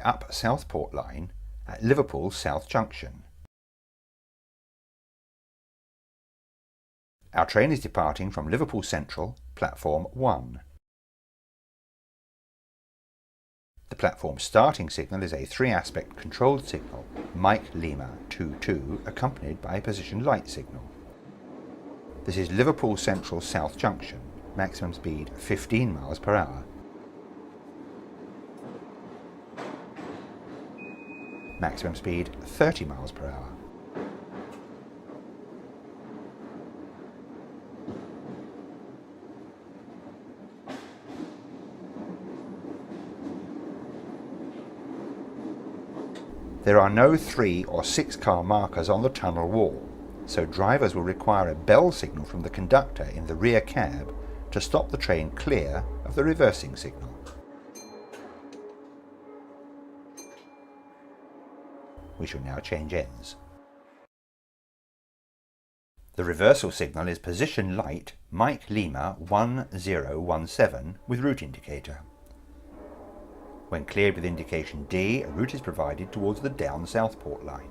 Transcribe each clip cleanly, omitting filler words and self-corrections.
Up Southport Line at Liverpool South Junction. Our train is departing from Liverpool Central Platform 1. The platform starting signal is a 3-aspect controlled signal, Mike Lima 22, accompanied by a position light signal. This is Liverpool Central South Junction, maximum speed 15 miles per hour. Maximum speed 30 miles per hour. There are no 3 or 6 car markers on the tunnel wall, so drivers will require a bell signal from the conductor in the rear cab to stop the train clear of the reversing signal. We shall now change ends. The reversal signal is position light Mike Lima 1017 with route indicator. When cleared with indication D, a route is provided towards the down Southport line.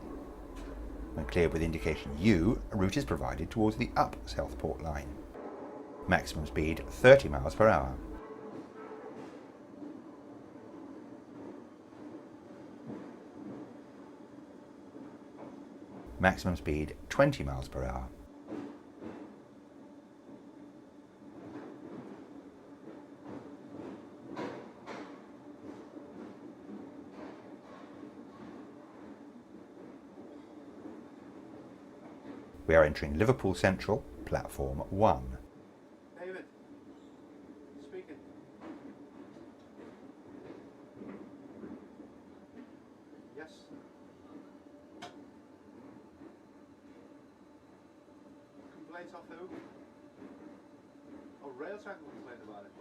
When cleared with indication U, a route is provided towards the up Southport line. Maximum speed 30 miles per hour. Maximum speed 20 miles per hour. We are entering Liverpool Central, Platform 1. David, speaking. Yes. Complaints off who? Oh, rail track will complain about it.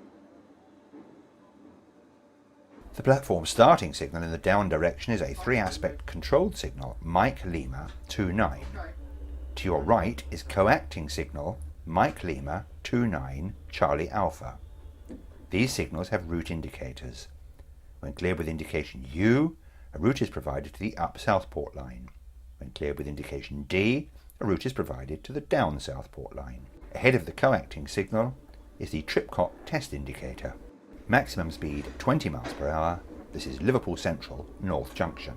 The platform starting signal in the down direction is a 3-aspect controlled signal, Mike Lima 29. Okay. To your right is coacting signal Mike Lima 29 Charlie Alpha. These signals have route indicators. When cleared with indication U, a route is provided to the up Southport line. When cleared with indication D, a route is provided to the down Southport line. Ahead of the coacting signal is the Tripcock test indicator. Maximum speed 20 miles per hour. This is Liverpool Central North Junction.